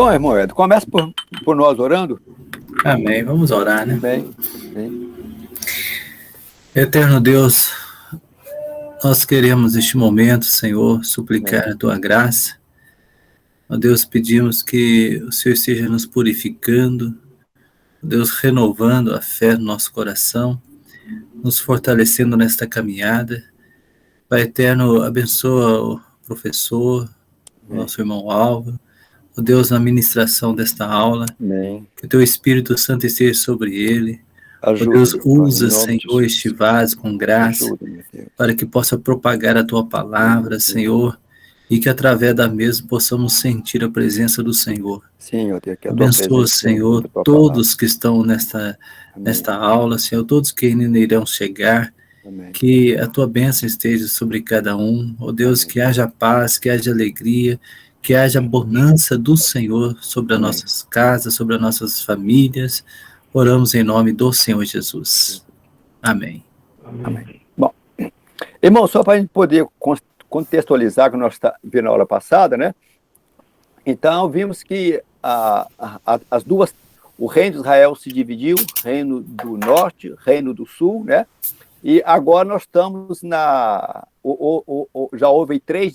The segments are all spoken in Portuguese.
Então, irmão Ed, começa por nós orando. Amém. Vamos orar, né? Bem. Eterno Deus, nós queremos neste momento, Senhor, suplicar a Tua graça. Ó Deus, pedimos que o Senhor esteja nos purificando, Deus, renovando a fé no nosso coração, nos fortalecendo nesta caminhada. Pai eterno, abençoa o professor, o nosso irmão Álvaro, ó Deus, na ministração desta aula. Amém. Que o Teu Espírito Santo esteja sobre ele. Ajuda, Ó Deus, Pai, usa, em nome de Senhor, Jesus. este vaso com graça, Ajuda, meu Deus. para que possa propagar a Tua palavra, Senhor, e que através da mesma possamos sentir a presença do Senhor. Sim, ó Deus, que a Tua Abençoa, presença, Senhor, a Tua todos que estão nesta palavra. aula, Senhor, todos que ainda irão chegar, Amém. que a Tua bênção esteja sobre cada um. Ó Deus, Amém. que haja paz, que haja alegria, que haja bonança do Senhor sobre as Amém. nossas casas, sobre as nossas famílias. Oramos em nome do Senhor Jesus. Amém. Amém. Bom, irmão, só para a gente poder contextualizar, que nós vimos na aula passada, né? Então, vimos que as duas, o reino de Israel se dividiu, reino do norte, reino do sul, né? E agora nós estamos já houve três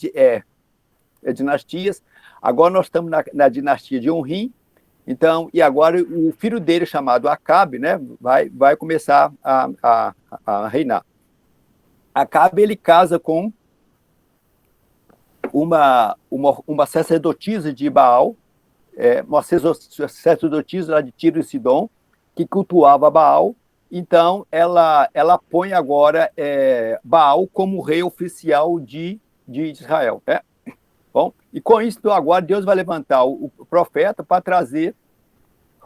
dinastias, agora nós estamos na dinastia de Onrim. Então, e agora o filho dele, chamado Acabe, né, vai começar a reinar. Acabe, ele casa com uma sacerdotisa de Baal, uma sacerdotisa lá de Tiro e Sidom, que cultuava Baal. Então, ela põe agora Baal como rei oficial de Israel, né? Bom, e com isso, então, agora Deus vai levantar o profeta para trazer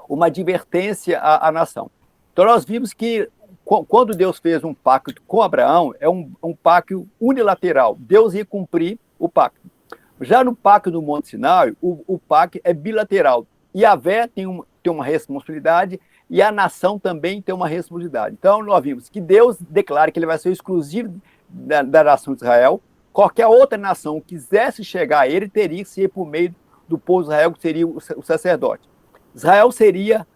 uma advertência à nação. Então, nós vimos que quando Deus fez um pacto com Abraão, é um pacto unilateral. Deus ia cumprir o pacto. Já no pacto do Monte Sinai, o pacto é bilateral. Yahvé tem uma responsabilidade e a nação também tem uma responsabilidade. Então, nós vimos que Deus declara que ele vai ser exclusivo da nação de Israel. Qualquer outra nação que quisesse chegar a ele, teria que ser por meio do povo de Israel, que seria o sacerdote. Israel teria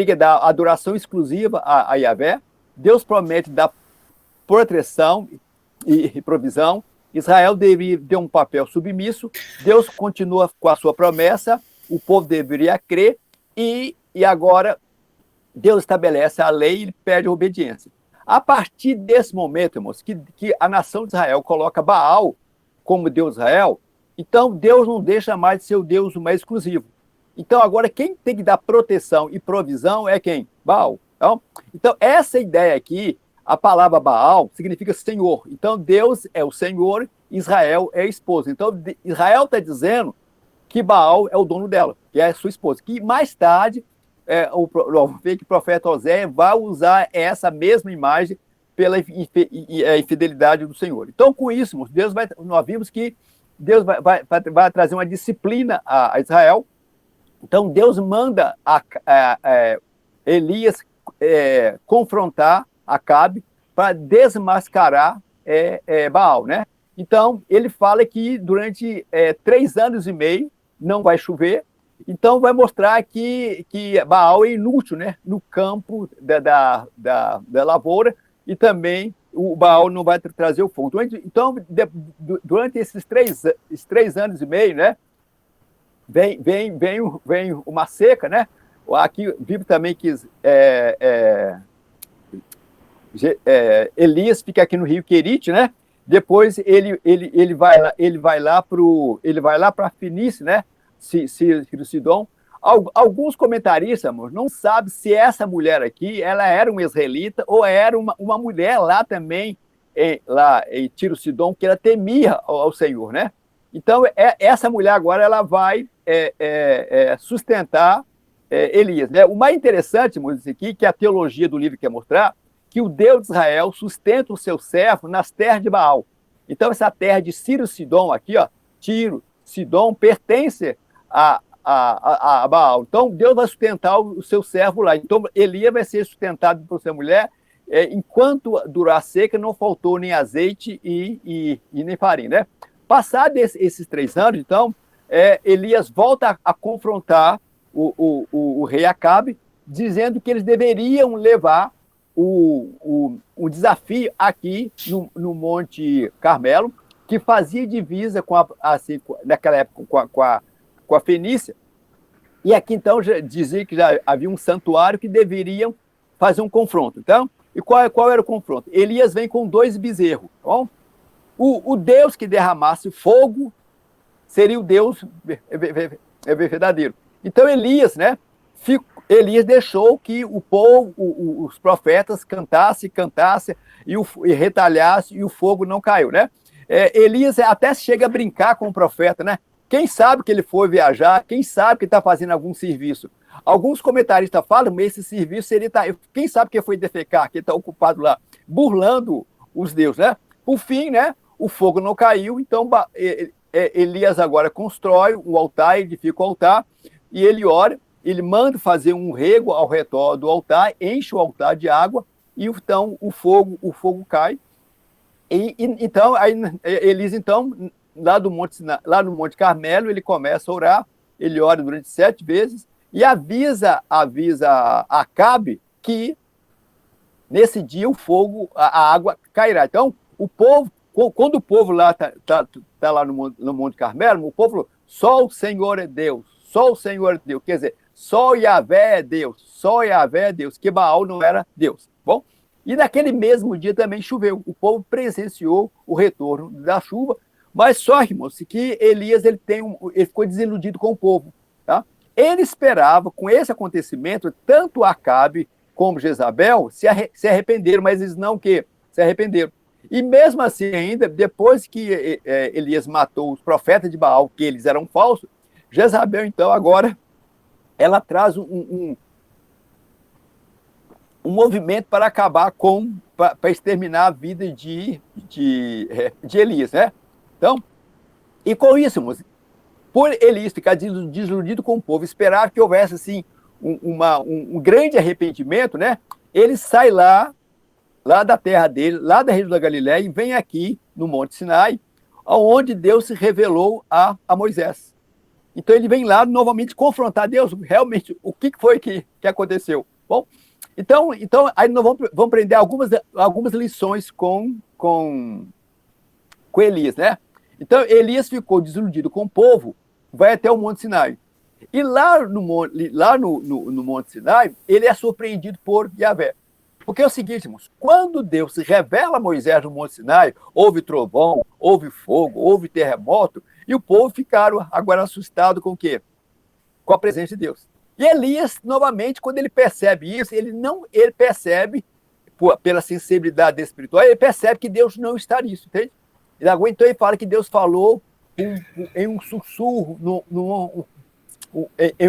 que dar adoração exclusiva a Yahvé. Deus promete dar proteção e provisão. Israel deveria ter um papel submisso. Deus continua com a sua promessa. O povo deveria crer. E agora Deus estabelece a lei e ele pede a obediência. A partir desse momento, irmãos, que a nação de Israel coloca Baal como Deus de Israel, então Deus não deixa mais de ser o Deus mais exclusivo. Então agora quem tem que dar proteção e provisão é quem? Baal. Então essa ideia aqui, a palavra Baal significa Senhor. Então Deus é o Senhor, Israel é a esposa. Então Israel está dizendo que Baal é o dono dela, que é a sua esposa. Que mais tarde o profeta Oséias vai usar essa mesma imagem pela infidelidade do Senhor. Então, com isso, nós vimos que Deus vai trazer uma disciplina a Israel. Então, Deus manda Elias confrontar Acabe para desmascarar Baal, né? Então, ele fala que durante 3 anos e meio não vai chover. Então, vai mostrar que Baal é inútil, né, no campo da lavoura, e também o Baal não vai trazer o fogo. Então, durante esses 3 anos e meio, né, vem uma seca, né? Aqui vive também que Elias fica aqui no Rio Querite, né? Depois ele vai lá para Finícia, né? Sidom. Alguns comentaristas, amor, não sabem se essa mulher aqui ela era uma israelita ou era uma mulher lá também, lá em Tiro Sidom, que ela temia ao Senhor, né? Então, essa mulher agora ela vai sustentar Elias, né? O mais interessante, irmãos, aqui, que a teologia do livro quer mostrar, que o Deus de Israel sustenta o seu servo nas terras de Baal. Então, essa terra de Tiro Sidom aqui, ó, Tiro, Sidom, pertence a Baal. Então, Deus vai sustentar o seu servo lá. Então, Elias vai ser sustentado por sua mulher. Enquanto durar a seca, não faltou nem azeite e nem farinha, né? Passados esses 3 anos, então, Elias volta a confrontar o rei Acabe, dizendo que eles deveriam levar o desafio aqui no Monte Carmelo, que fazia divisa naquela época com a Fenícia. E aqui, então, dizia que já havia um santuário que deveriam fazer um confronto. Então, e qual era o confronto? Elias vem com 2 bezerros. Bom? O Deus que derramasse fogo seria o Deus verdadeiro. Então, Elias deixou que o povo, os profetas cantassem e retalhassem, e o fogo não caiu, né? Elias até chega a brincar com o profeta, né? Quem sabe que ele foi viajar, quem sabe que está fazendo algum serviço. Alguns comentaristas falam, mas esse serviço, quem sabe que foi defecar, que está ocupado lá, burlando os deuses, né? Por fim, né? O fogo não caiu, então Elias agora constrói o altar, edifica o altar, e ele ora, ele manda fazer um rego ao redor do altar, enche o altar de água, e então o fogo cai. Então, Elias, então, lá no Monte Carmelo, ele começa a orar, ele ora durante 7 vezes, e avisa Acabe que nesse dia a água cairá. Então, o povo, quando o povo lá está lá no Monte Carmelo, o povo falou, só o Senhor é Deus, só o Senhor é Deus. Quer dizer, só Yahvé é Deus, só Yahvé é Deus, que Baal não era Deus. Bom, e naquele mesmo dia também choveu. O povo presenciou o retorno da chuva, mas só, irmãos, que Elias ele ficou desiludido com o povo. Tá? Ele esperava, com esse acontecimento, tanto Acabe como Jezabel se arrependeram, mas eles não se arrependeram. E mesmo assim, ainda, depois que Elias matou os profetas de Baal, que eles eram falsos, Jezabel, então, agora, ela traz um movimento para acabar para exterminar a vida de Elias, né? Então, e com isso, por Elias ficar desiludido com o povo, esperar que houvesse, assim, um grande arrependimento, né? Ele sai lá da terra dele, lá da região da Galiléia, e vem aqui no Monte Sinai, onde Deus se revelou a Moisés. Então ele vem lá novamente confrontar Deus, realmente, o que foi que aconteceu. Bom, então aí nós vamos aprender algumas lições com Elias, né? Então Elias ficou desiludido com o povo, vai até o Monte Sinai. E lá no Monte Sinai, ele é surpreendido por Yahvé. Porque é o seguinte, irmãos, quando Deus se revela a Moisés no Monte Sinai, houve trovão, houve fogo, houve terremoto, e o povo ficaram agora assustados com o quê? Com a presença de Deus. E Elias, novamente, quando ele percebe isso, ele percebe, pela sensibilidade espiritual, ele percebe que Deus não está nisso, entende? Então ele fala que Deus falou em um sussurro,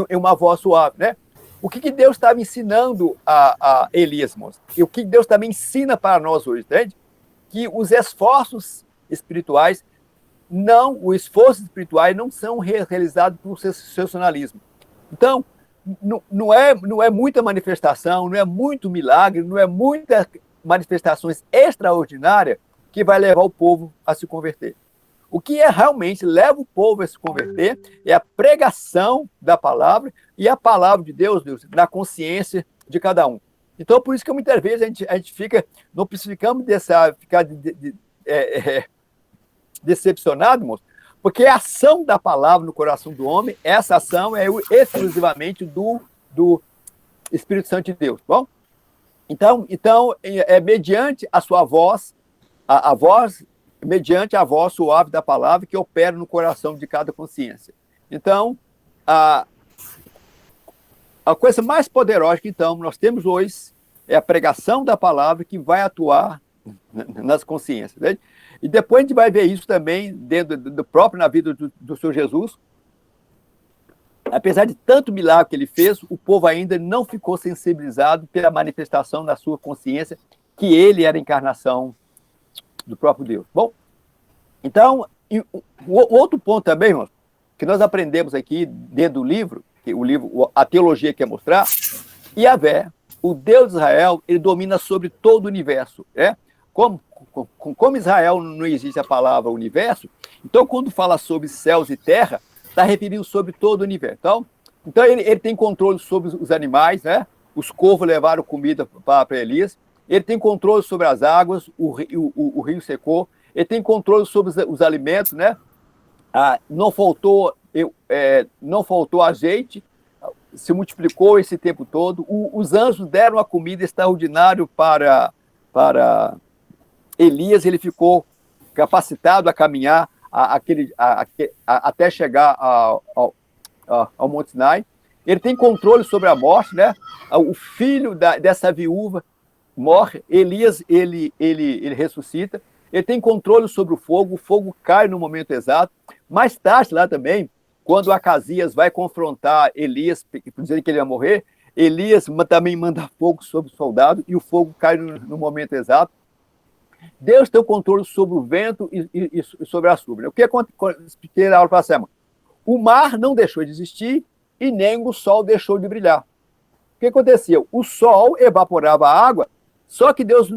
em uma voz suave, né? O que Deus estava ensinando a Elias, moço? E o que Deus também ensina para nós hoje, entende? Que os esforços espirituais não são realizados por sensacionalismo. Então, não é muita manifestação, não é muito milagre, não é muitas manifestações extraordinárias que vai levar o povo a se converter. O que realmente leva o povo a se converter é a pregação da palavra e a palavra de Deus, na consciência de cada um. Então, por isso que muitas vezes a gente não precisamos ficar decepcionado, moço, porque a ação da palavra no coração do homem, essa ação é exclusivamente do Espírito Santo de Deus. Bom? Então mediante a sua voz, a voz, mediante a voz suave da palavra que opera no coração de cada consciência. Então, a coisa mais poderosa que, então, nós temos hoje é a pregação da palavra que vai atuar nas consciências. Né? E depois a gente vai ver isso também dentro do próprio na vida do Senhor Jesus. Apesar de tanto milagre que ele fez, o povo ainda não ficou sensibilizado pela manifestação da sua consciência que ele era a encarnação do próprio Deus. Bom, então, o outro ponto também, irmãos, que nós aprendemos aqui dentro do livro, que o livro, a teologia quer mostrar, Yahvé, o Deus de Israel, ele domina sobre todo o universo. Né? Como Israel não existe a palavra universo, então quando fala sobre céus e terra, está referindo sobre todo o universo. Então ele tem controle sobre os animais, né? Os corvos levaram comida para Elias. Ele tem controle sobre as águas, o rio secou. Ele tem controle sobre os alimentos, né? Não faltou azeite, se multiplicou esse tempo todo. Os anjos deram a comida extraordinária para Elias. Ele ficou capacitado a caminhar até chegar ao Monte Sinai. Ele tem controle sobre a morte, né? O filho dessa viúva morre, Elias ele ressuscita. Ele tem controle sobre o fogo cai no momento exato. Mais tarde, lá também, quando Acasias vai confrontar Elias, dizendo que ele ia morrer, Elias também manda fogo sobre o soldado e o fogo cai no momento exato. Deus tem o controle sobre o vento e sobre a chuva. O que expliquei na aula passada? O mar não deixou de existir e nem o sol deixou de brilhar. O que acontecia? O sol evaporava a água, só que Deus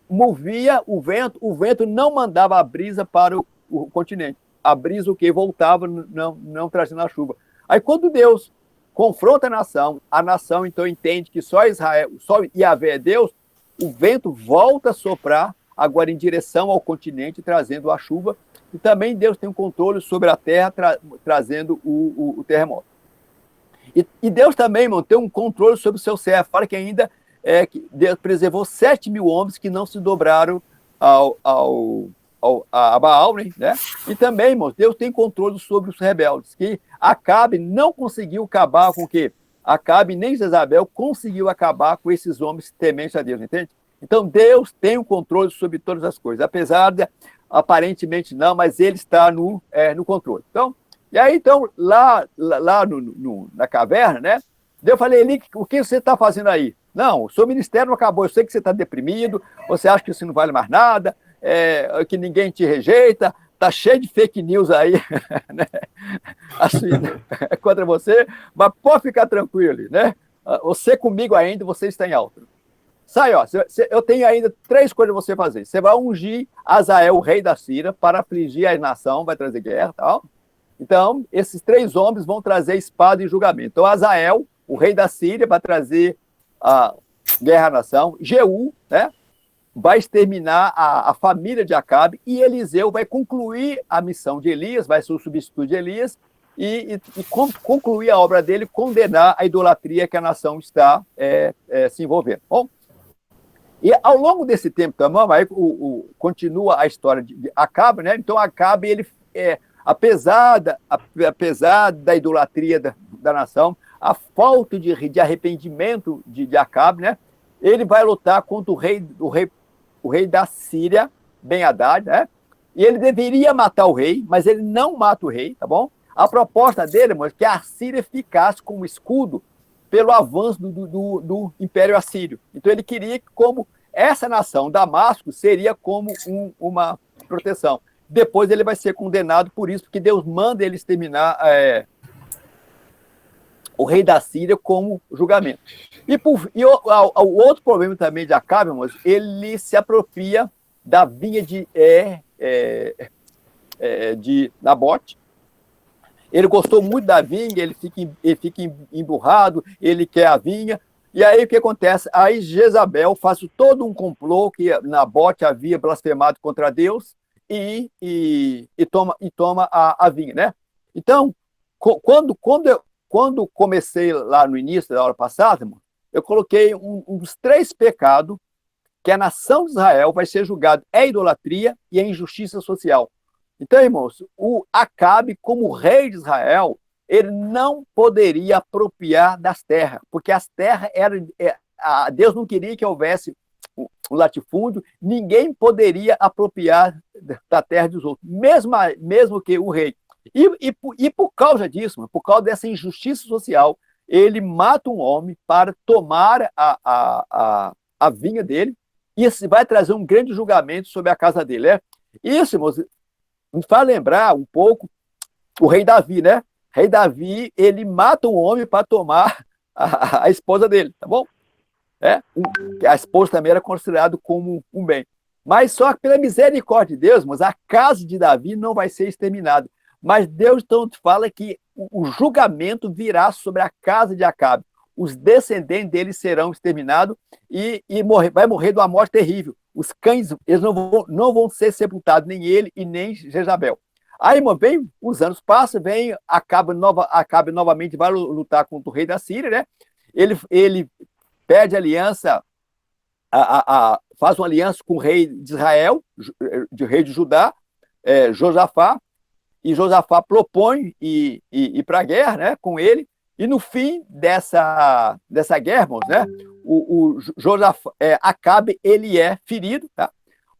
movia o vento não mandava a brisa para o continente. A brisa o que voltava, não trazendo a chuva. Aí quando Deus confronta a nação então entende que só Israel, só Yahvé é Deus, o vento volta a soprar agora em direção ao continente, trazendo a chuva, e também Deus tem um controle sobre a terra, trazendo o terremoto. E Deus também, irmão, tem um controle sobre o seu servo. Fala que ainda que Deus preservou 7.000 homens que não se dobraram a Baal, né? E também, irmãos, Deus tem controle sobre os rebeldes, que Acabe não conseguiu acabar com o quê? Acabe nem Jezabel conseguiu acabar com esses homens tementes a Deus, entende? Então, Deus tem um controle sobre todas as coisas, apesar de, aparentemente não, mas ele está no controle. Então, lá na caverna, né? Eu falei, Eli, o que você está fazendo aí? Não, o seu ministério não acabou, eu sei que você está deprimido, você acha que isso não vale mais nada, que ninguém te rejeita, está cheio de fake news aí, né? Assim, contra você, mas pode ficar tranquilo, né? Você comigo ainda, você está em alta. Sai, ó, eu tenho ainda 3 coisas para você fazer. Você vai ungir Azael, o rei da Síria, para afligir a nação, vai trazer guerra, tal. Então, esses 3 homens vão trazer espada e julgamento. Então, Azael, o rei da Síria, vai trazer a guerra à nação. Jeú, né, vai exterminar a família de Acabe. E Eliseu vai concluir a missão de Elias, vai ser o substituto de Elias, e concluir a obra dele, condenar a idolatria que a nação está se envolvendo. Bom, e ao longo desse tempo também, aí continua a história de Acabe, né? Então, Acabe, ele apesar da idolatria da nação, a falta de arrependimento de Acabe, né? Ele vai lutar contra o rei da Síria, Ben-Hadad, né? E ele deveria matar o rei, mas ele não mata o rei, tá bom? A proposta dele, irmão, é que a Síria ficasse como escudo pelo avanço do Império Assírio. Então ele queria que, como essa nação, Damasco, seria como uma proteção. Depois ele vai ser condenado por isso, porque Deus manda ele exterminar o rei da Síria como julgamento. O outro problema também de Acabe, irmãos, ele se apropria da vinha de Nabote. Ele gostou muito da vinha, ele fica emburrado, ele quer a vinha. E aí o que acontece? Aí Jezabel faz todo um complô que Nabote havia blasfemado contra Deus e toma a vinha, né? Então, quando comecei lá no início da aula passada, irmão, eu coloquei um dos 3 pecados que a nação de Israel vai ser julgada: a idolatria e a injustiça social. Então, irmãos, o Acabe, como rei de Israel, ele não poderia apropriar das terras, porque as terras eram... Deus não queria que houvesse um latifúndio, ninguém poderia apropriar da terra dos outros, mesmo que o rei. E por causa disso, por causa dessa injustiça social, ele mata um homem para tomar a vinha dele, e isso vai trazer um grande julgamento sobre a casa dele. Isso, irmãos, me faz lembrar um pouco o rei Davi, né? O rei Davi, ele mata um homem para tomar a esposa dele, tá bom? A esposa também era considerada como um bem. Mas só que pela misericórdia de Deus, mas a casa de Davi não vai ser exterminada. Mas Deus então fala que o julgamento virá sobre a casa de Acabe. Os descendentes dele serão exterminados e vai morrer de uma morte terrível. Os cães, eles não vão ser sepultados, nem ele e nem Jezabel. Aí, irmão, os anos passam, Acabe novamente vai lutar contra o rei da Síria, né? Ele pede aliança, faz uma aliança com o rei de Israel, o rei de Judá, Josafá, e Josafá propõe ir para a guerra, né, com ele, e no fim dessa guerra, irmãos, né, o Josafá, Acabe, ele é ferido, tá?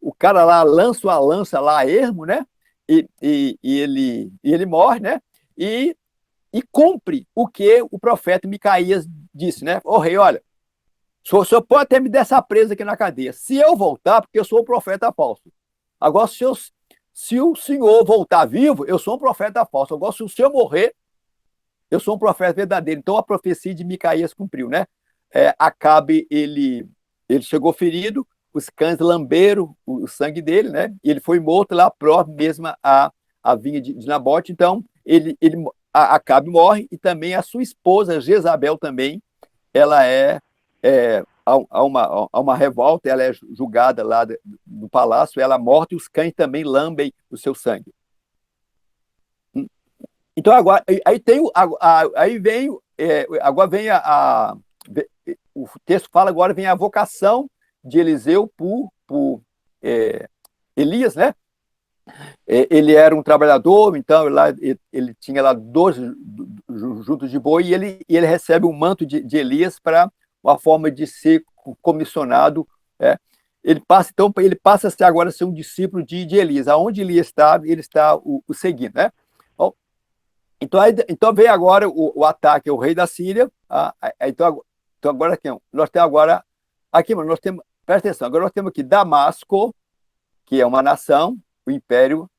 O cara lá lança uma lança lá a ermo, né, e ele morre, né, e cumpre o que o profeta Micaías disse, né, ô rei, olha, o senhor pode até me deixar preso aqui na cadeia, se eu voltar, porque eu sou um profeta falso. Agora, se o senhor voltar vivo, eu sou um profeta falso. Agora, se o senhor morrer, eu sou um profeta verdadeiro. Então, a profecia de Micaías cumpriu, né? Acabe, ele chegou ferido, os cães lamberam o sangue dele, né? E ele foi morto lá próximo mesmo à vinha de Nabote. Então, Acabe morre, e também a sua esposa, Jezabel, também, ela há uma revolta, ela é julgada lá do palácio, ela é morta, e os cães também lambem o seu sangue. Então, agora, o texto fala agora, vem a vocação de Eliseu por Elias, né? Ele era um trabalhador, então ele tinha lá 12 juntos de boi, e ele recebe o manto de Elias para uma forma de ser comissionado. Ele passa a ser agora um discípulo de Elias. Aonde Elias está, ele está o seguindo, né? Bom, então vem agora o ataque ao rei da Síria. Então agora aqui, nós temos agora aqui, nós temos, presta atenção, agora nós temos aqui Damasco, que é uma nação, o império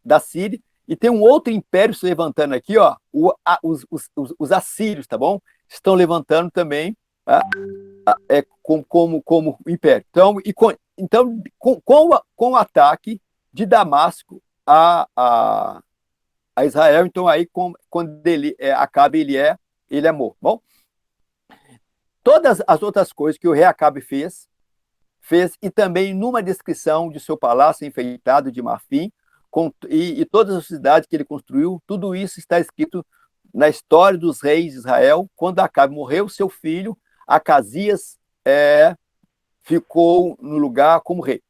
da Síria, e tem um outro império se levantando aqui, ó, os assírios, tá bom? Estão levantando também, tá? Como império. Então, com o ataque de Damasco a Israel, então aí quando ele Acabe, ele é morto. Bom, todas as outras coisas que o rei Acabe fez, e também numa descrição de seu palácio enfeitado de marfim, e todas as cidades que ele construiu, tudo isso está escrito na história dos reis de Israel. Quando Acabe morreu, seu filho Acasias ficou no lugar como rei.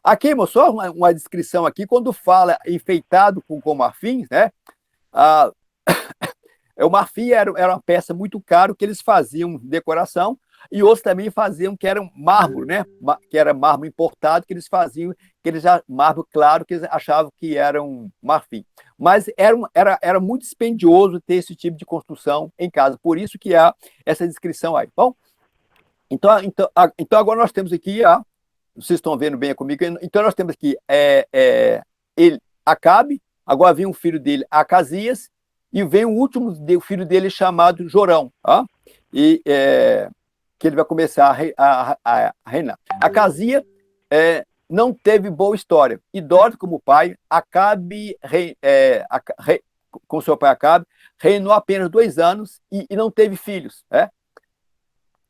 Aqui, só uma descrição aqui, quando fala enfeitado com marfim, né? O marfim era uma peça muito cara que eles faziam decoração, e outros também faziam que era mármore, né? Que era mármore importado, que eles faziam, mármore claro, que eles achavam que era um marfim. Mas era muito dispendioso ter esse tipo de construção em casa, por isso que há essa descrição aí. Bom, então agora nós temos aqui, vocês estão vendo bem comigo, então nós temos aqui Acabe, agora vem um filho dele, Acasias, e vem o último filho dele chamado Jorão, que ele vai começar a reinar. Acasias não teve boa história. Idólatra como o pai, Acabe, com seu pai Acabe, reinou apenas 2 anos e não teve filhos.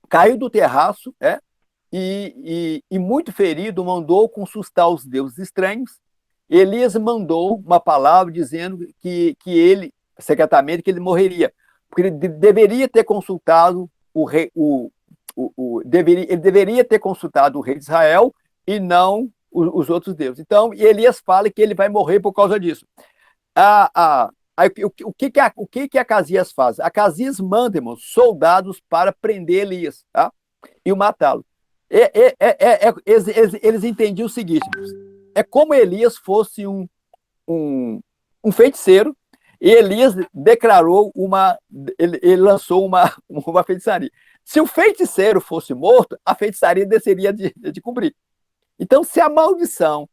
Caiu do terraço e muito ferido, mandou consultar os deuses estranhos. Elias mandou uma palavra dizendo que ele, secretamente, que ele morreria, porque ele deveria ter consultado o rei, ele deveria ter consultado o rei de Israel e não os outros deuses. Então, Elias fala que ele vai morrer por causa disso. O que Acasias faz? Acasias manda, irmãos, soldados para prender Elias, tá? E o matá-lo. Eles entendiam o seguinte: é como Elias fosse um feiticeiro, e Elias declarou ele lançou uma feitiçaria. Se o feiticeiro fosse morto, a feitiçaria desceria de cumprir. Então, se a maldição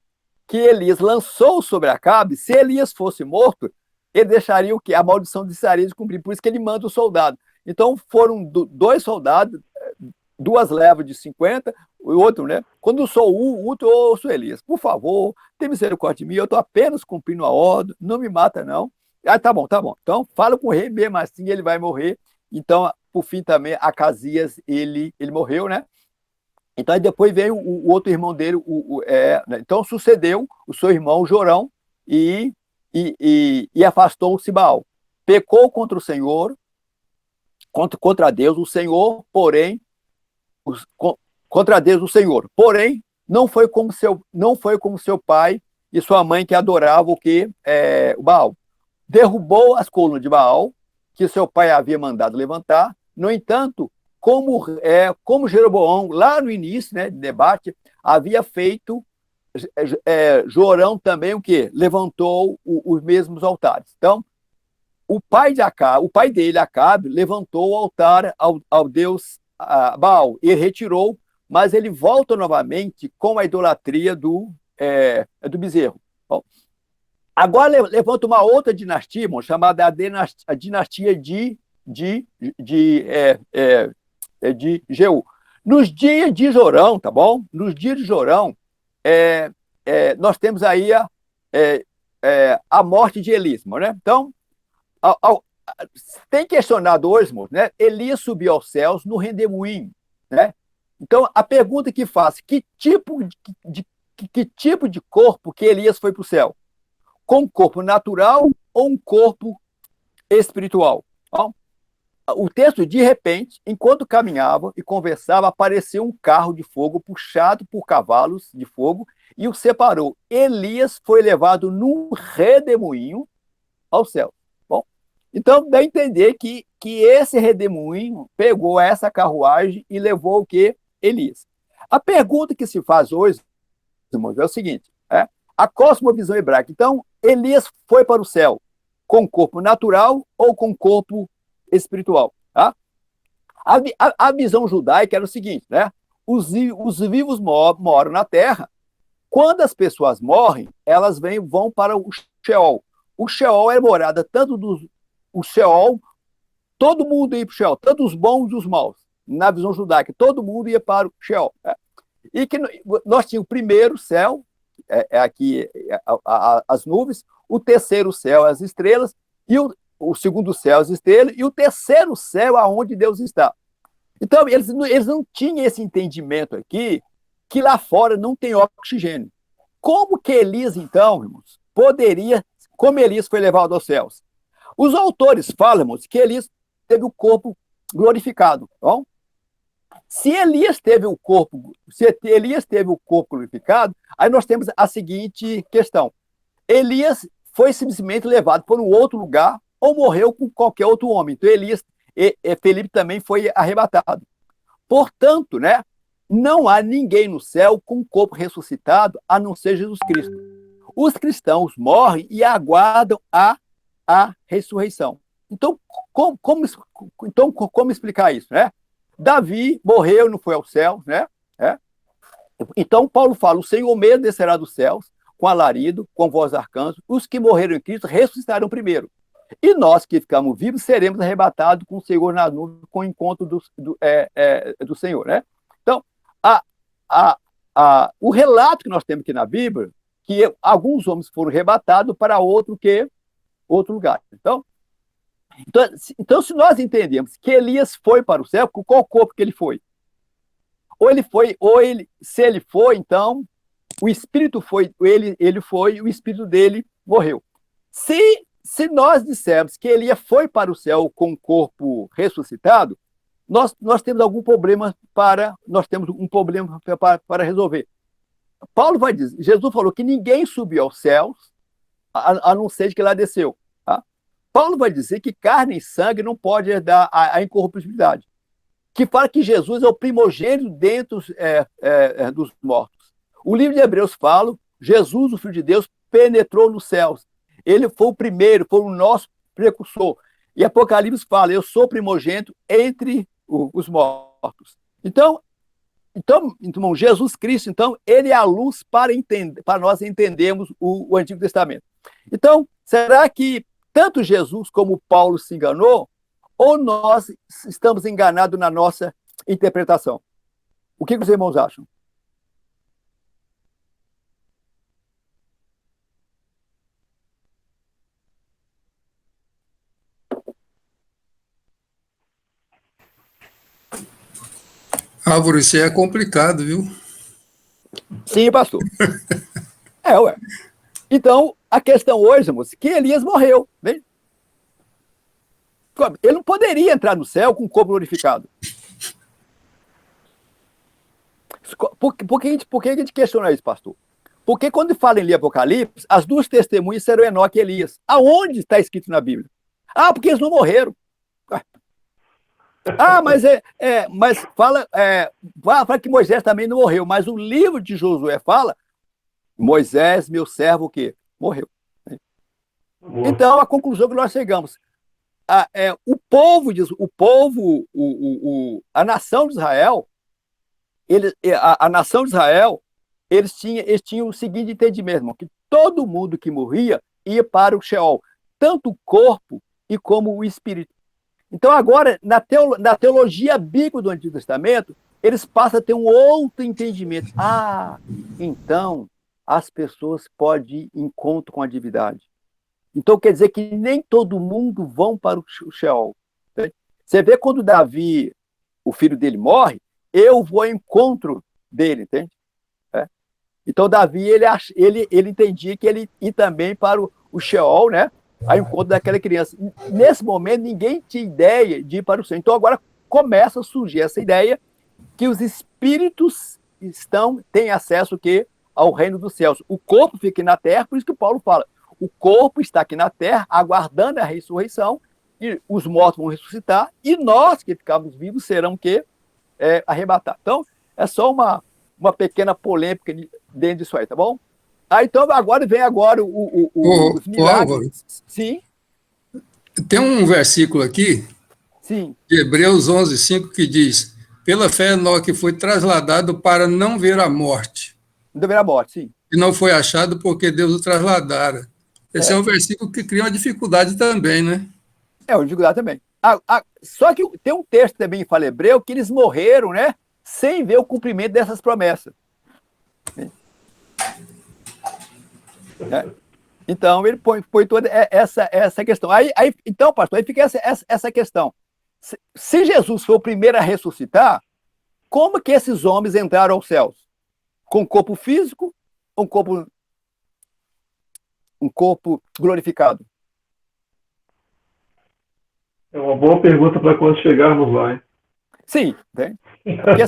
que Elias lançou sobre Acabe, se Elias fosse morto, ele deixaria o quê? A maldição deixaria de cumprir. Por isso que ele manda o soldado. Então, foram 2 soldados, 2 levas de 50, o outro, né? Quando eu sou o outro, eu sou Elias. Por favor, tem misericórdia de mim, eu estou apenas cumprindo a ordem, não me mata, não. Ah, tá bom, tá bom. Então, fala com o rei mesmo assim, ele vai morrer. Então, por fim, também, Acasias, ele morreu, né? Então, aí depois veio o outro irmão dele, né? Então, sucedeu o seu irmão Jorão e afastou-se Baal. Pecou contra o Senhor, contra Deus, o Senhor, porém, contra Deus, o Senhor. Porém, não foi como seu pai e sua mãe que adoravam o Baal. Derrubou as colunas de Baal, que seu pai havia mandado levantar. No entanto, como Jeroboão, lá no início, né, de debate, havia feito, Jorão também o quê? Levantou os mesmos altares. Então, o pai dele, Acabe, levantou o altar ao deus Baal. Ele retirou, mas ele volta novamente com a idolatria do bezerro. Bom, agora levanta uma outra dinastia, irmão, chamada a dinastia de Jeú. Nos dias de Jorão, tá bom? Nos dias de Jorão, nós temos aí a morte de Elias, né? Então, tem questionado hoje, né? Elias subiu aos céus no redemoinho, né? Então, a pergunta que faço, que tipo de corpo que Elias foi para o céu? Com um corpo natural ou um corpo espiritual? Bom, o texto, de repente, enquanto caminhava e conversava, apareceu um carro de fogo puxado por cavalos de fogo e o separou. Elias foi levado num redemoinho ao céu. Bom, então dá a entender que esse redemoinho pegou essa carruagem e levou o quê? Elias. A pergunta que se faz hoje, irmãos, é o seguinte, a cosmovisão hebraica. Então, Elias foi para o céu com corpo natural ou com corpo espiritual? Tá? A visão judaica era o seguinte, né? Os vivos moram na terra. Quando as pessoas morrem, elas vão para o Sheol. O Sheol é morada tanto o Sheol, todo mundo ia para o Sheol, tanto os bons e os maus. Na visão judaica, todo mundo ia para o Sheol. Né? E que nós tínhamos o primeiro céu, aqui as nuvens, o terceiro céu, as estrelas, e o segundo céu, as estrelas, e o terceiro céu, aonde Deus está. Então, eles não tinham esse entendimento aqui, que lá fora não tem oxigênio. Como que Elias, então, irmãos, como Elias foi levado aos céus? Os autores falam, irmãos, que Elias teve o corpo glorificado. Bom? Se Elias teve o corpo glorificado, aí nós temos a seguinte questão. Elias foi simplesmente levado para um outro lugar ou morreu com qualquer outro homem. Então, Felipe também foi arrebatado. Portanto, né, não há ninguém no céu com corpo ressuscitado a não ser Jesus Cristo. Os cristãos morrem e aguardam a ressurreição. Então, como explicar isso, né? Davi morreu, não foi ao céu, né? Então, Paulo fala, o Senhor mesmo descerá dos céus, com alarido, com voz de arcanjo, os que morreram em Cristo ressuscitarão primeiro. E nós que ficamos vivos seremos arrebatados com o Senhor na nuvem, com o encontro do Senhor, né? Então, o relato que nós temos aqui na Bíblia, que alguns homens foram arrebatados para outro lugar. Então, se nós entendemos que Elias foi para o céu, qual corpo que ele foi? Se ele foi, então, o espírito foi, ele foi, o espírito dele morreu. Se nós dissermos que Elias foi para o céu com o corpo ressuscitado, nós temos um problema para resolver. Paulo vai dizer, Jesus falou que ninguém subiu aos céus, a não ser que lá desceu. Tá? Paulo vai dizer que carne e sangue não pode herdar a incorruptibilidade. Que fala que Jesus é o primogênito dentro dos mortos. O livro de Hebreus fala, Jesus, o Filho de Deus, penetrou nos céus. Ele foi o primeiro, foi o nosso precursor. E Apocalipse fala, eu sou primogênito entre os mortos. Então, Jesus Cristo, então, ele é a luz para nós entendermos o Antigo Testamento. Então, será que tanto Jesus como Paulo se enganou, ou nós estamos enganados na nossa interpretação? O que os irmãos acham? Álvaro, isso aí é complicado, viu? Sim, pastor. Ué. Então, a questão hoje, moço, que Elias morreu. Né? Ele não poderia entrar no céu com o corpo glorificado. Por que a gente questiona isso, pastor? Porque quando fala em Apocalipse, as duas testemunhas serão Enoque e Elias. Aonde está escrito na Bíblia? Ah, porque eles não morreram. Ah, mas fala que Moisés também não morreu, mas o livro de Josué fala, Moisés, meu servo, o quê? Morreu. Então, a conclusão que nós chegamos, a nação de Israel, a nação de Israel, eles tinham o seguinte entendimento, irmão, que todo mundo que morria ia para o Sheol, tanto o corpo e como o espírito. Então, agora, na teologia bíblica do Antigo Testamento, eles passam a ter um outro entendimento. Ah, então, as pessoas podem ir em encontro com a divindade. Então, quer dizer que nem todo mundo vão para o Sheol. Você vê quando Davi, o filho dele, morre, eu vou ao encontro dele, entende? Então, Davi, ele entendia que ele ia também para o Sheol, né? Ao encontro daquela criança. Nesse momento, ninguém tinha ideia de ir para o céu. Então, agora começa a surgir essa ideia que os espíritos têm acesso ao reino dos céus. O corpo fica na terra, por isso que Paulo fala, o corpo está aqui na terra, aguardando a ressurreição, e os mortos vão ressuscitar, e nós que ficamos vivos serão arrebatados. Então, é só uma pequena polêmica dentro disso aí, tá bom? Então, vem os milagres. Álvaro, Sim. tem um versículo aqui, Sim. de Hebreus 11:5, que diz, pela fé Enoque foi trasladado para não ver a morte. Não ver a morte, sim. E não foi achado porque Deus o trasladara. Esse é um versículo que cria uma dificuldade também, né? Uma dificuldade também. Só que tem um texto também em Fala Hebreu que eles morreram, né? Sem ver o cumprimento dessas promessas. Então, ele põe toda essa questão. Então, pastor, aí fica essa questão. Se Jesus foi o primeiro a ressuscitar, como que esses homens entraram aos céus? Com corpo físico ou um corpo glorificado? É uma boa pergunta para quando chegarmos lá, hein? Sim, né? Porque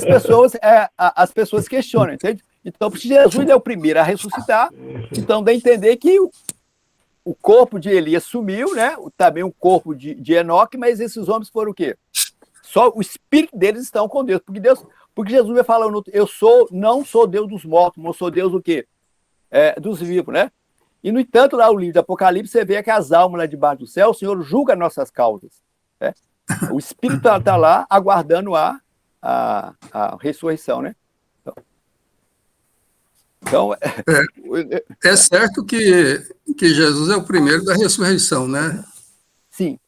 as pessoas questionam, entende? Então, se Jesus é o primeiro a ressuscitar, então dá a entender que o corpo de Elias sumiu, né? Também o corpo de Enoque, mas esses homens foram o quê? Só o espírito deles estão com Deus, porque Jesus vai falar, não sou Deus dos mortos, mas sou Deus do quê? Dos vivos, né? E, no entanto, lá no livro do Apocalipse, você vê que as almas lá debaixo do céu, o Senhor julga nossas causas. Né? O espírito está lá aguardando a ressurreição, né? Então, é certo que Jesus é o primeiro da ressurreição, né? Sim.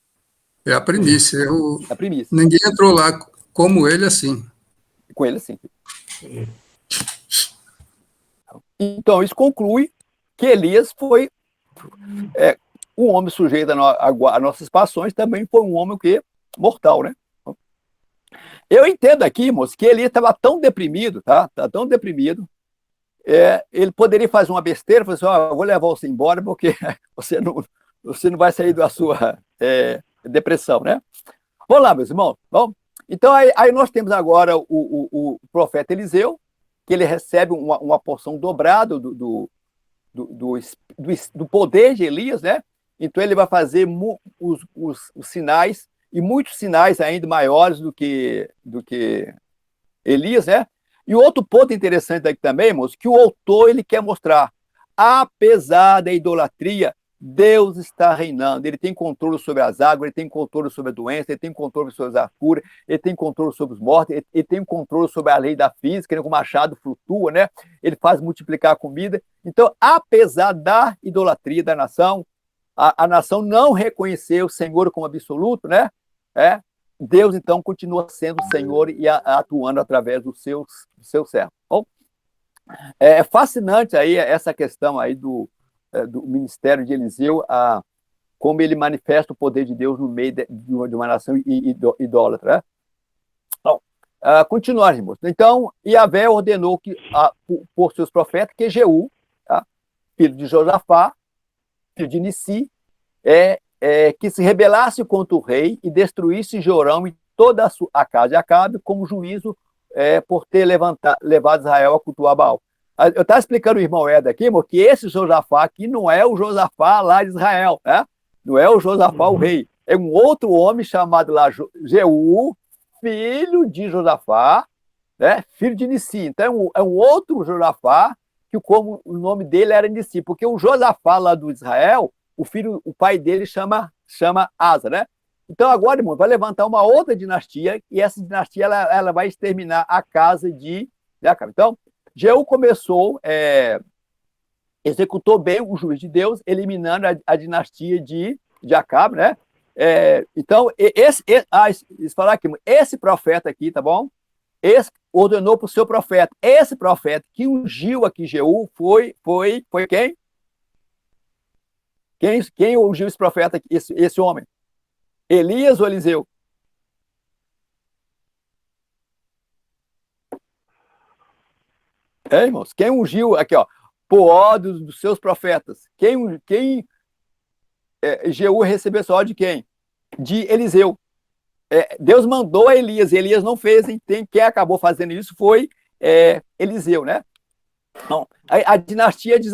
É a primícia. A primícia. Ninguém entrou lá como ele assim. Com ele, sim. Então, isso conclui que Elias foi um homem sujeito a nossas passões, também foi um homem mortal, né? Eu entendo aqui, moço, que Elias estava tão deprimido, tá? Tá tão deprimido. Ele poderia fazer uma besteira, falar assim, eu vou levar você embora porque você não vai sair da sua depressão, né? Vamos lá, meus irmãos. Vamos? Então, aí nós temos agora o profeta Eliseu, que ele recebe uma porção dobrada do poder de Elias, né? Então, ele vai fazer os sinais, e muitos sinais ainda maiores do que Elias, né? E outro ponto interessante aqui também, moço, que o autor ele quer mostrar, apesar da idolatria, Deus está reinando, ele tem controle sobre as águas, ele tem controle sobre a doença, ele tem controle sobre a cura, ele tem controle sobre os mortos, ele tem controle sobre a lei da física, né, que o machado flutua, né? Ele faz multiplicar a comida. Então, apesar da idolatria da nação, a nação não reconheceu o Senhor como absoluto, né? Deus, então, continua sendo o Senhor e atuando através dos seus servos. Bom, é fascinante aí essa questão aí do ministério de Eliseu, como ele manifesta o poder de Deus no meio de uma nação idólatra. Né? Bom, continuar, irmãos. Então, Yahvé ordenou por seus profetas que Jeú, tá? Filho de Josafá, filho de Nissi, que se rebelasse contra o rei e destruísse Jorão e toda a casa de Acabe como juízo por ter levado Israel a cultuar Baal. Eu estava explicando o irmão Eda aqui, irmão, que esse Josafá aqui não é o Josafá lá de Israel, né? Não é o Josafá, o rei. É um outro homem chamado lá Jeú, filho de Josafá, né? Filho de Nissi. Então é um outro Josafá, que como o nome dele era Nissi, porque o Josafá lá do Israel, o pai dele chama Asa, né? Então agora, irmão, vai levantar uma outra dinastia, e essa dinastia ela vai exterminar a casa de Acabe. Então, Jeú começou, executou bem o juízo de Deus, eliminando a dinastia de Acabe, né? Então, falar aqui, esse profeta aqui, tá bom? Esse ordenou para o seu profeta. Esse profeta que ungiu aqui Jeú foi quem? Quem ungiu esse profeta aqui, esse homem? Elias ou Eliseu? Irmãos? Quem ungiu aqui, ó, por ordem dos seus profetas? Jeú recebeu essa ordem de quem? De Eliseu. Deus mandou a Elias, e Elias não fez, hein? Quem acabou fazendo isso foi Eliseu, né? Então, a dinastia de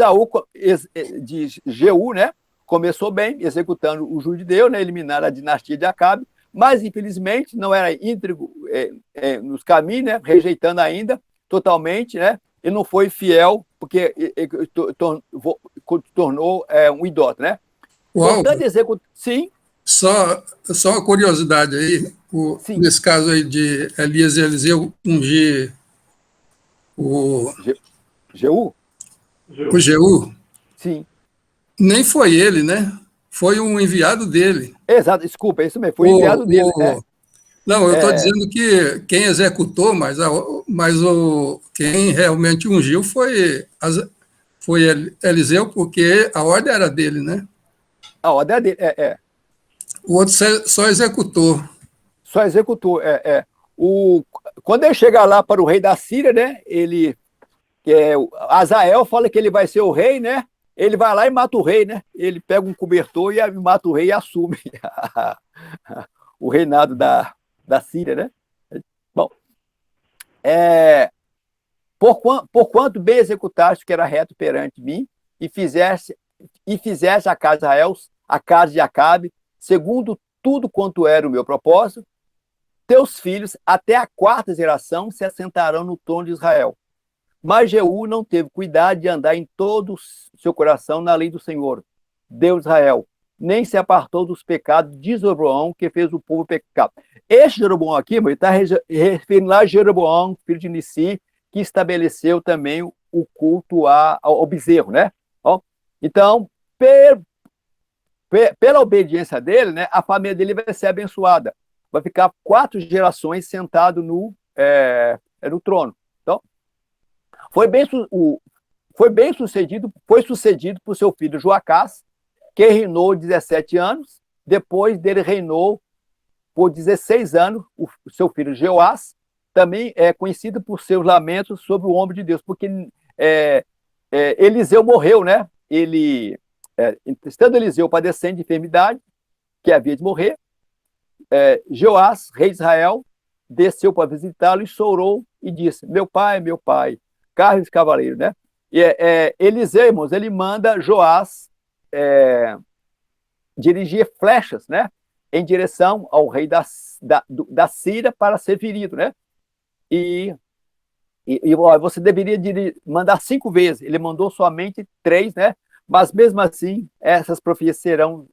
Jeú, né? Começou bem, executando o juízo de Deus, né? Eliminando a dinastia de Acabe, mas infelizmente não era íntegro nos caminhos, né? Rejeitando ainda totalmente, né? E não foi fiel, porque tornou um idólatra, né? Portanto, sim. Só uma curiosidade aí, nesse caso aí de Elias e Eliseu ungir o Jeú? O Jeú? Sim. Nem foi ele, né? Foi um enviado dele. Exato, desculpa, é isso mesmo, foi enviado dele. Não, eu estou dizendo que quem executou, mas quem realmente ungiu foi Eliseu, porque a ordem era dele, né? A ordem era dele, O outro só executou. Só executou, Quando ele chega lá para o rei da Síria, né? Azael fala que ele vai ser o rei, né? Ele vai lá e mata o rei, né? Ele pega um cobertor e mata o rei e assume o reinado da Síria, né? Bom, por quanto bem executaste o que era reto perante mim e fizeste a casa de Israel, a casa de Acabe, segundo tudo quanto era o meu propósito, teus filhos até a 4ª geração se assentarão no trono de Israel. Mas Jeú não teve cuidado de andar em todo o seu coração na lei do Senhor, Deus de Israel, nem se apartou dos pecados de Jeroboão, que fez o povo pecar. Este Jeroboão aqui, ele está referindo lá a Jeroboão, filho de Nissi, que estabeleceu também o culto ao bezerro, né? Então, pela obediência dele, né, a família dele vai ser abençoada. Vai ficar 4 gerações sentado no trono. Então, foi sucedido por seu filho Joacás, que reinou 17 anos. Depois dele reinou por 16 anos o seu filho Jeoás, também é conhecido por seus lamentos sobre o ombro de Deus, porque Eliseu morreu, né? Estando Eliseu padecendo de enfermidade, que havia de morrer, Jeoás, rei de Israel, desceu para visitá-lo e chorou e disse: meu pai, carros de cavaleiro, né? Eliseu, irmãos, ele manda Joás dirigir flechas, né? Em direção ao rei da Síria para ser ferido, né? E você deveria mandar 5 vezes. Ele mandou somente 3, né? Mas mesmo assim, essas profecias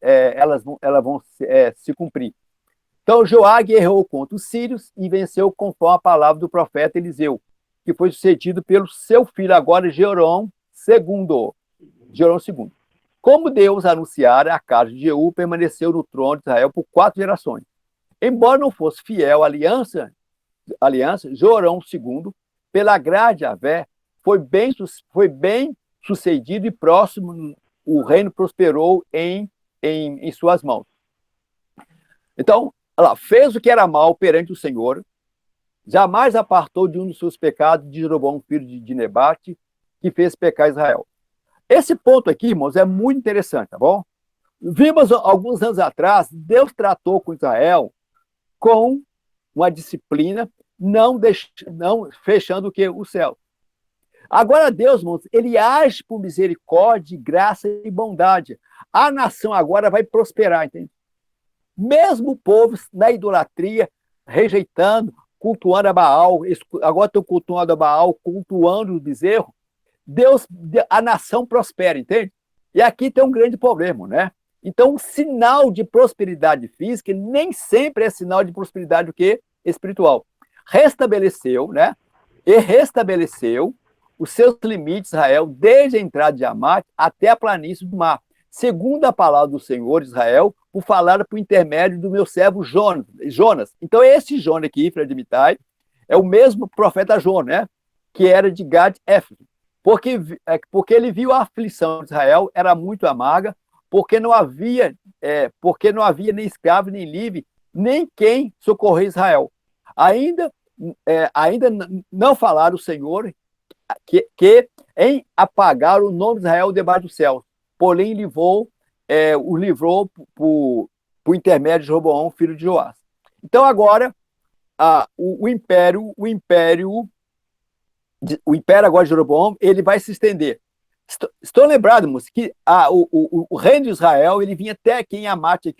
elas vão se cumprir. Então, Joabe errou contra os sírios e venceu conforme a palavra do profeta Eliseu, que foi sucedido pelo seu filho agora, Jeorão II. Como Deus anunciara, a casa de Jeú permaneceu no trono de Israel por 4 gerações. Embora não fosse fiel à aliança, Jeorão II, pela graça de Yahvé, foi bem sucedido e próximo, o reino prosperou em suas mãos. Então, ela fez o que era mal perante o Senhor, jamais apartou de um dos seus pecados de Jeroboão, filho de Nebate, que fez pecar Israel. Esse ponto aqui, irmãos, é muito interessante, tá bom? Vimos alguns anos atrás, Deus tratou com Israel com uma disciplina, não fechando o que? O céu. Agora Deus, irmãos, ele age por misericórdia, graça e bondade. A nação agora vai prosperar, entende? Mesmo o povo na idolatria, rejeitando, cultuando a Baal, agora estão cultuando a Baal, cultuando o bezerro, a nação prospera, entende? E aqui tem um grande problema, né? Então, o sinal de prosperidade física nem sempre é sinal de prosperidade o quê? Espiritual. Restabeleceu, né? E restabeleceu os seus limites, Israel, desde a entrada de Amate até a planície do mar, segundo a palavra do Senhor, Israel, por falar por intermédio do meu servo Jonas. Então, esse Jonas aqui, filho de Amitai, é o mesmo profeta Jonas, né? Que era de Gad-Éfron. Porque ele viu a aflição de Israel, era muito amarga, porque não havia nem escravo, nem livre, nem quem socorrer Israel. Ainda não falaram o Senhor em apagar o nome de Israel debaixo do céu, porém o livrou por intermédio de Jeroboão, filho de Joás. Então agora o império agora de Jeroboão, ele vai se estender. Estou lembrado, moço, que o reino de Israel, ele vinha até aqui em Amate,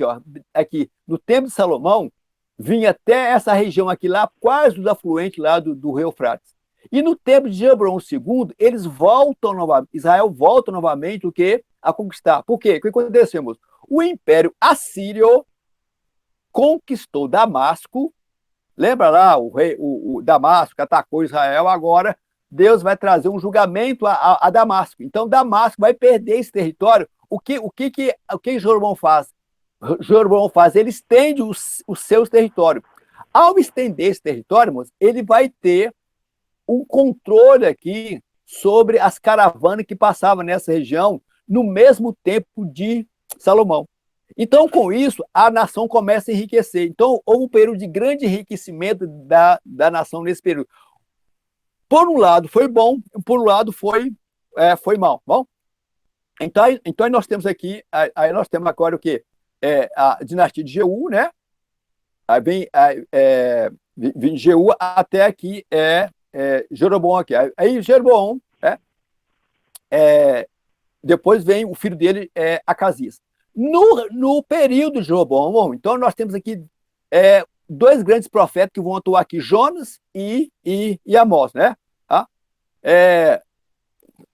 aqui no tempo de Salomão, vinha até essa região aqui lá, quase os afluentes lá do rio Eufrates. E no tempo de Jeroboão II, eles voltam novamente, Israel volta novamente o quê? A conquistar. Por quê? O que aconteceu, moço? O Império Assírio conquistou Damasco. Lembra lá, o Damasco atacou Israel, agora Deus vai trazer um julgamento a Damasco. Então, Damasco vai perder esse território. O que Jeroboão faz? Jeroboão faz, ele estende os seus territórios. Ao estender esse território, moço, ele vai ter um controle aqui sobre as caravanas que passavam nessa região no mesmo tempo de Salomão. Então, com isso, a nação começa a enriquecer. Então, houve um período de grande enriquecimento da nação nesse período. Por um lado foi bom, por um lado foi mal. Bom? Então nós temos aqui, aí nós temos agora o quê? A dinastia de Jeú, né? Aí vem Jeú até aqui Jeroboão aqui. Aí Jeroboão, depois vem o filho dele, Acasias. No período de Jeroboão, então nós temos aqui dois grandes profetas que vão atuar aqui, Jonas e Amós, né?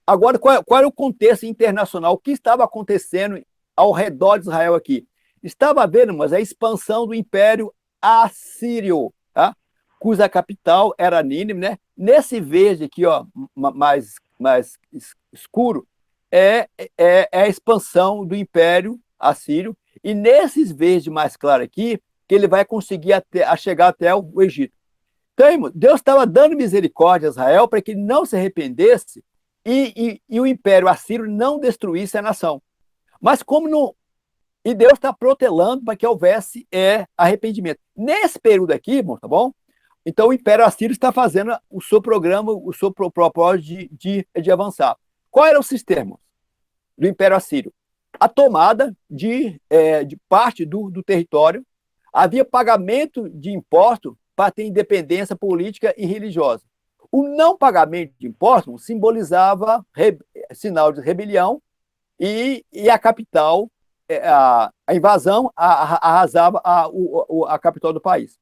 Agora, qual era o contexto internacional? O que estava acontecendo ao redor de Israel aqui? Estava havendo, mas a expansão do Império Assírio, tá? Cuja capital era Nínive, né? Nesse verde aqui, ó, mais escuro, é a expansão do Império Assírio, e nesses verdes mais claros aqui, que ele vai conseguir chegar até o Egito. Então, Deus estava dando misericórdia a Israel para que ele não se arrependesse e o Império Assírio não destruísse a nação. Mas como não... E Deus está protelando para que houvesse arrependimento. Nesse período aqui, irmão, tá bom? Então o Império Assírio está fazendo o seu programa, o seu propósito de avançar. Qual era o sistema do Império Assírio? A tomada de parte do território. Havia pagamento de imposto para ter independência política e religiosa. O não pagamento de impostos simbolizava sinal de rebelião e a capital, a invasão, arrasava a capital do país.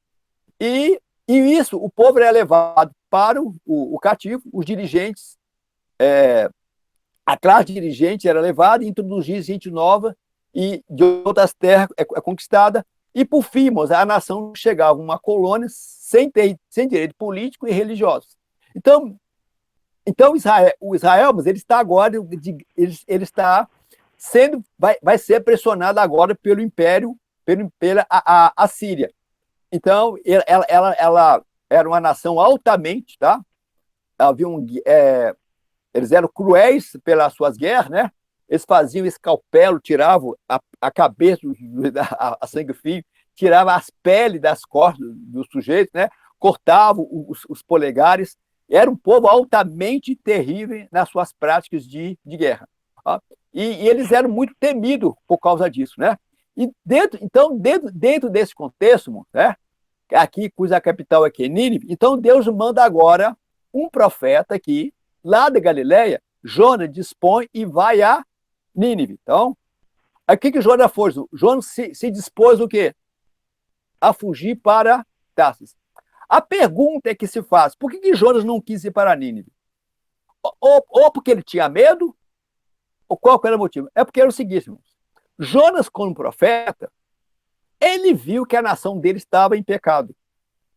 E isso, o povo era levado para o cativo, os dirigentes, a classe dirigente era levada e introduzia gente nova e de outras terras conquistada. E, por fim, a nação chegava a uma colônia sem direito político e religioso. Então o Israel, mas ele está agora, ele está vai ser pressionado agora pelo Império, pela Assíria. Então, ela era uma nação altamente, tá? Eles eram cruéis pelas suas guerras, né? Eles faziam escalpelo, tiravam a cabeça a sangue frio, tiravam as peles das costas dos sujeitos, né? cortavam os polegares. Era um povo altamente terrível nas suas práticas de guerra. Tá? E eles eram muito temidos por causa disso, né? E dentro desse contexto, né? Aqui, cuja capital é Nínive, então Deus manda agora um profeta aqui, lá da Galileia, Jonas dispõe e vai a Nínive. Então, aí o que Jonas foi? Jonas se dispôs o quê? A fugir para Tarsis. A pergunta é que se faz, por que Jonas não quis ir para Nínive? Ou porque ele tinha medo, ou qual era o motivo? É porque era o seguinte, irmãos. Jonas, como profeta, ele viu que a nação dele estava em pecado,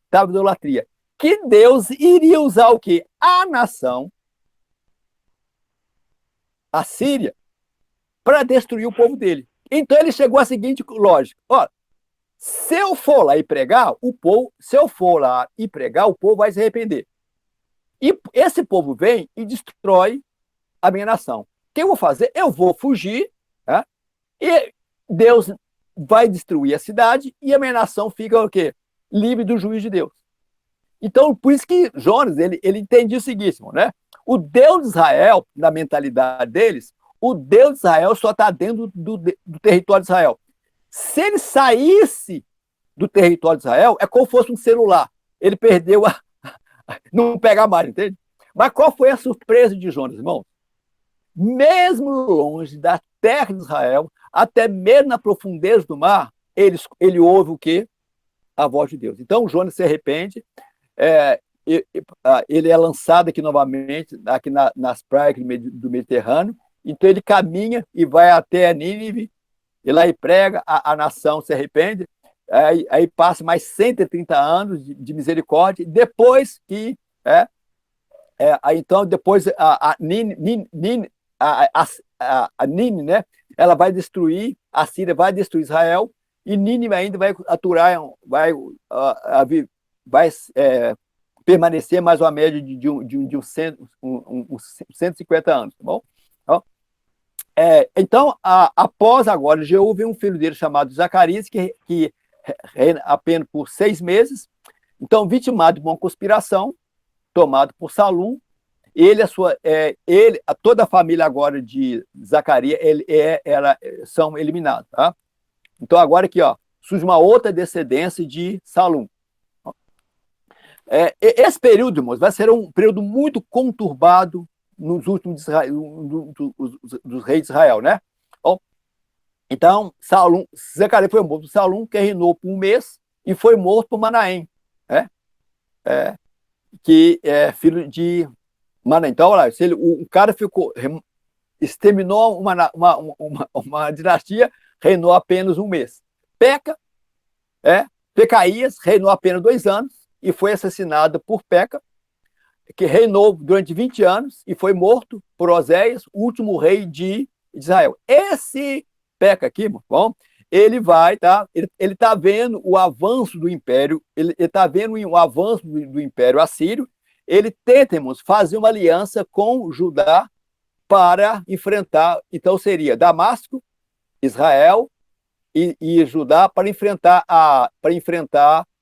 estava em idolatria. Que Deus iria usar o quê? A nação, a Síria, para destruir o povo dele. Então ele chegou à seguinte lógica: olha, se eu for lá e pregar, o povo vai se arrepender. E esse povo vem e destrói a minha nação. O que eu vou fazer? Eu vou fugir, né? E Deus vai destruir a cidade e a minha nação fica o quê? Livre do juízo de Deus. Então, por isso que Jonas, ele entendia o seguinte, né? O Deus de Israel, na mentalidade deles, o Deus de Israel só está dentro do território de Israel. Se ele saísse do território de Israel, é como se fosse um celular. Ele perdeu não pega mais, entende? Mas qual foi a surpresa de Jonas, irmão? Mesmo longe da terra de Israel, até mesmo na profundeza do mar, ele ouve o quê? A voz de Deus. Então, Jonas se arrepende, ele é lançado aqui novamente, aqui nas praias do Mediterrâneo, então ele caminha e vai até Nínive, e lá ele prega, a nação se arrepende, aí passa mais 130 anos de misericórdia, depois que, então depois a Nínive, né, ela vai destruir, a Síria vai destruir Israel, e Nínive ainda vai aturar, vai permanecer mais uma média de uns 150 anos, tá bom? Então, após agora, Jeú vem um filho dele chamado Zacarias, que reina apenas por 6 meses, então vitimado de uma conspiração, tomado por Salum, toda a família agora de Zacarias, são eliminados, tá? Então agora aqui, ó, surge uma outra descendência de Salum. Esse período, irmãos, vai ser um período muito conturbado nos últimos dos reis de Israel, né? Então, Zacarias foi morto por Salum, que reinou por 1 mês, e foi morto por Manaém, né? Que é filho de Manaém. Então, olha lá, o cara exterminou uma dinastia, reinou apenas 1 mês. Pecaías reinou apenas 2 anos e foi assassinado por Peca, que reinou durante 20 anos e foi morto por Oséias, o último rei de Israel. Esse Peca aqui, bom, ele está vendo o avanço do império, ele está vendo o avanço do império assírio, ele tenta, irmãos, fazer uma aliança com Judá para enfrentar, então seria Damasco, Israel e Judá para enfrentar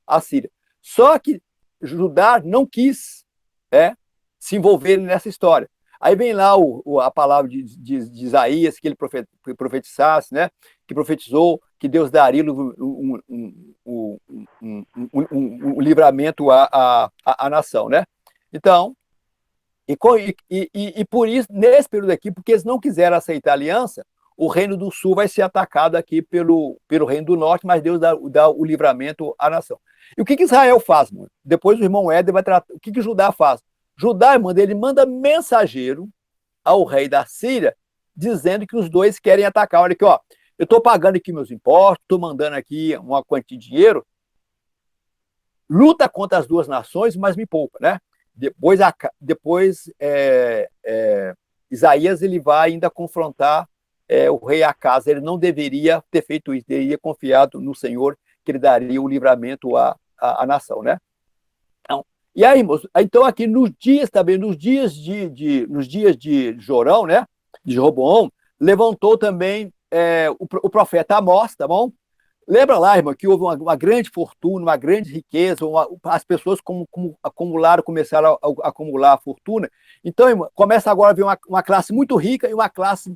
a Síria. Só que Judá não quis se envolver nessa história. Aí vem lá a palavra de Isaías, que ele profetizasse, né? Que profetizou que Deus daria um livramento à nação, né? Então, e por isso, nesse período aqui, porque eles não quiseram aceitar a aliança, o reino do sul vai ser atacado aqui pelo reino do norte, mas Deus dá o livramento à nação. E o que Israel faz, mano? Depois o irmão Éder vai tratar. O que Judá faz? Judá, ele manda mensageiro ao rei da Síria, dizendo que os dois querem atacar. Olha aqui, ó, eu estou pagando aqui meus impostos, estou mandando aqui uma quantia de dinheiro, luta contra as 2 nações, mas me poupa, né? Depois Isaías ele vai ainda confrontar o rei Acaz. Ele não deveria ter feito isso, deveria confiado no Senhor, que ele daria o livramento à nação, né? E aí, irmãos, então aqui nos dias de Jorão, né, de Jeroboão, levantou também o profeta Amós, tá bom? Lembra lá, irmão, que houve uma grande fortuna, uma grande riqueza, as pessoas acumularam, começaram a acumular a fortuna. Então, irmão, começa agora a ver uma classe muito rica e uma classe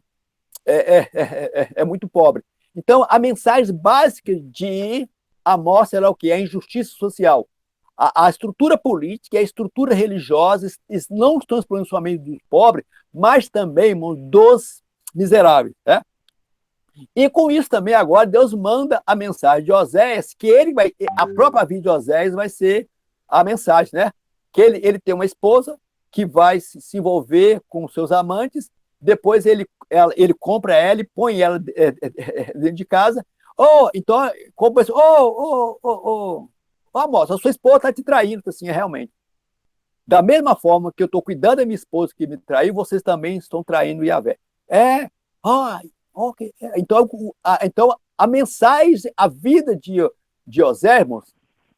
muito pobre. Então, a mensagem básica de Amós era o quê? A injustiça social. A estrutura política e a estrutura religiosa não estão explorando somente dos pobres, mas também, irmão, dos miseráveis, né? E com isso também agora Deus manda a mensagem de Oséias, que a própria vida de Oséias vai ser a mensagem, né? Que ele tem uma esposa que vai se envolver com seus amantes, depois ele compra ela e põe ela dentro de casa. Então, compra assim, Amós, a sua esposa está te traindo, assim, realmente. Da mesma forma que eu estou cuidando da minha esposa que me traiu, vocês também estão traindo Yahvé. Okay. Então, a mensagem, a vida de Oséias,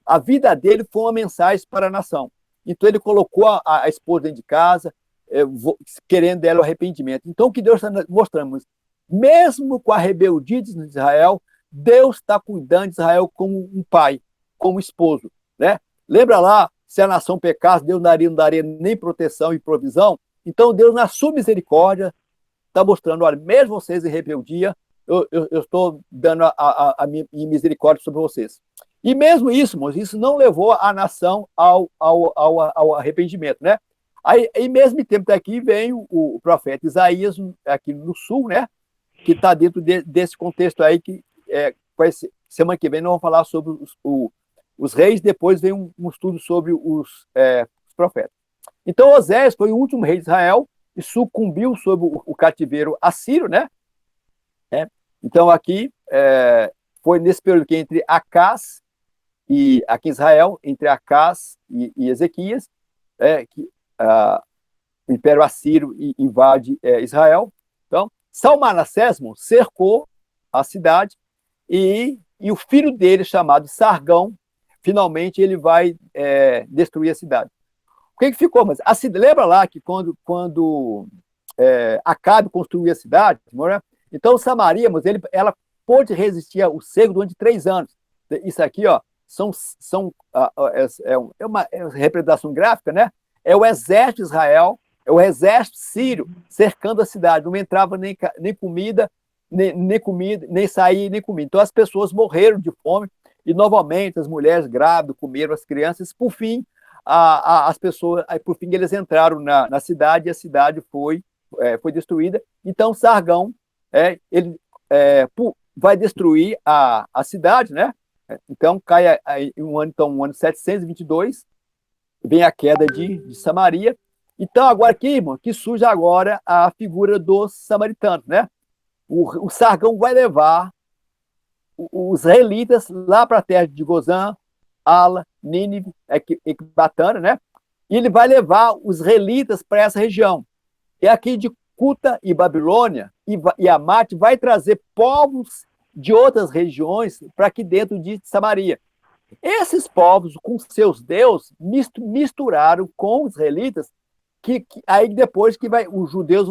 a vida dele foi uma mensagem para a nação. Então, ele colocou a esposa dentro de casa, querendo dela o arrependimento. Então, o que Deus está mostrando, mesmo com a rebeldia de Israel, Deus está cuidando de Israel como um pai, como esposo, né? Lembra lá, se a nação pecasse, Deus não daria nem proteção e provisão. Então, Deus, na sua misericórdia, está mostrando, olha, mesmo vocês em rebeldia, eu estou dando a minha misericórdia sobre vocês. E mesmo isso, irmãos, isso não levou a nação ao arrependimento, né? Aí mesmo tempo aqui vem o profeta Isaías, aqui no sul, né? Que está dentro desse contexto aí, que semana que vem nós vamos falar sobre os reis, depois vem um estudo sobre os profetas. Então, Oséias foi o último rei de Israel e sucumbiu sob o cativeiro assírio, né? Então, aqui foi nesse período que entre Acás e aqui em Israel, entre Acás e Ezequias, que o Império Assírio invade Israel. Então, Salmanassés cercou a cidade e o filho dele, chamado Sargão, finalmente ele vai destruir a cidade. O que ficou? Mas lembra lá que quando Acabe construiu a cidade, né? Então Samaria, ela pôde resistir ao cerco durante 3 anos. Isso aqui, ó, é uma representação gráfica, né? É o exército de Israel, é o exército sírio cercando a cidade. Não entrava nem comida, nem saía, nem comida. Então as pessoas morreram de fome e novamente as mulheres grávidas comeram as crianças. Por fim, as pessoas, por fim eles entraram na cidade e a cidade foi destruída. Então Sargão ele vai destruir a cidade, né? Então cai um ano 722, vem a queda de Samaria. Então agora aqui, irmão, que surge agora a figura dos samaritanos, né? O Sargão vai levar os israelitas lá para a terra de Gozã, Ala, Nínive, Ecbatana, né? E ele vai levar os israelitas para essa região. E aqui de Cuta e Babilônia e Amate vai trazer povos de outras regiões para aqui dentro de Samaria. Esses povos, com seus deuses, misturaram com os israelitas, que aí depois os judeus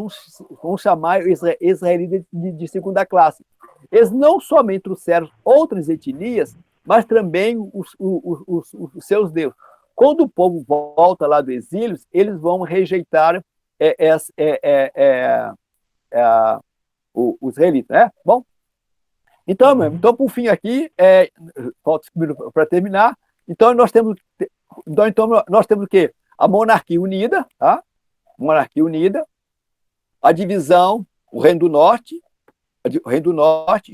vão chamar israelitas de segunda classe. Eles não somente trouxeram outras etnias, mas também os seus deuses. Quando o povo volta lá do exílio, eles vão rejeitar os israelitas, né? Bom, então, por fim aqui, falta 5 minutos para terminar. Então, nós temos o quê? A monarquia unida, tá? Monarquia unida, a divisão, o Reino do Norte, e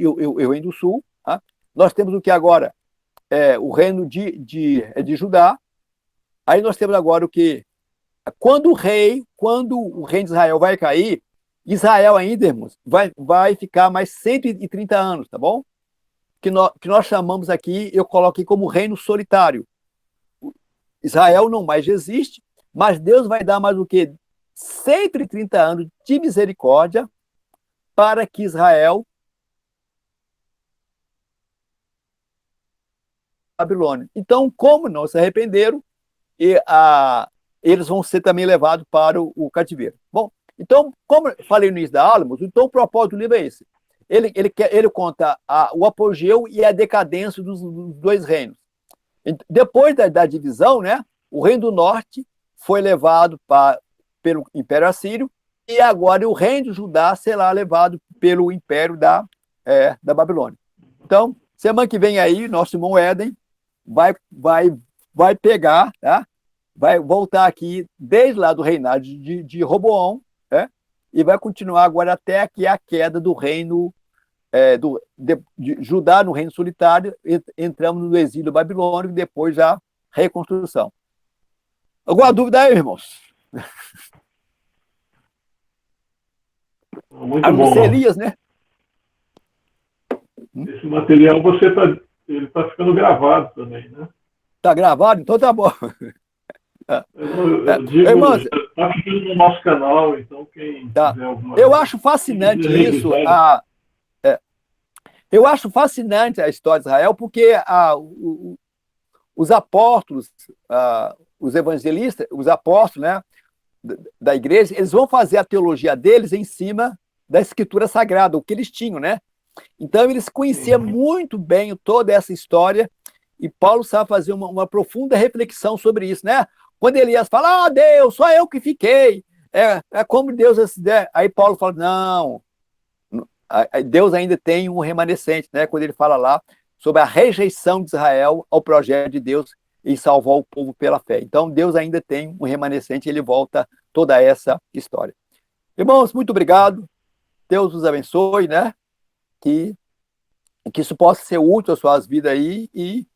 o Reino do Sul. Tá? Nós temos o que agora? O Reino de Judá. Aí nós temos agora o que? Quando o reino de Israel vai cair, Israel ainda, irmãos, vai ficar mais 130 anos, tá bom? Que nós chamamos aqui, eu coloquei como reino solitário. Israel não mais existe, mas Deus vai dar mais o quê? 130 anos de misericórdia para que Israel Babilônia. Então, como não se arrependeram, eles vão ser também levados para o cativeiro. Bom, então, como eu falei no início da aula, então o propósito do livro é esse. ele conta o apogeu e a decadência dos dois reinos. Depois da divisão, né, o reino do norte foi levado pelo Império Assírio, e agora o reino de Judá será levado pelo Império da Babilônia. Então, semana que vem aí, nosso irmão Éden vai pegar, tá? Vai voltar aqui desde lá do reinado de Roboão, né? E vai continuar agora até aqui a queda do reino de Judá no reino solitário, entramos no exílio babilônico, depois a reconstrução. Alguma dúvida aí, irmãos? Muito bom. Elias, né? Esse material ele está ficando gravado também, né? Tá gravado? Então tá bom. Eu digo, irmãos, está ficando no nosso canal, então quem quiser alguma eu acho fascinante isso. Eu acho fascinante a história de Israel, porque os apóstolos, os evangelistas, os apóstolos, né, da igreja, eles vão fazer a teologia deles em cima da escritura sagrada, o que eles tinham, né? Então, eles conheciam muito bem toda essa história, e Paulo sabe fazer uma profunda reflexão sobre isso, né? Quando Elias fala, Deus, só eu que fiquei, é como Deus... Aí Paulo fala, não, Deus ainda tem um remanescente, né? Quando ele fala lá sobre a rejeição de Israel ao projeto de Deus em salvar o povo pela fé. Então, Deus ainda tem um remanescente, ele volta toda essa história. Irmãos, muito obrigado. Deus os abençoe, né? Que isso possa ser útil às suas vidas aí e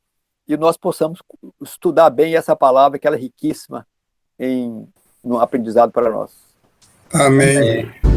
nós possamos estudar bem essa palavra, que ela é riquíssima no aprendizado para nós. Amém.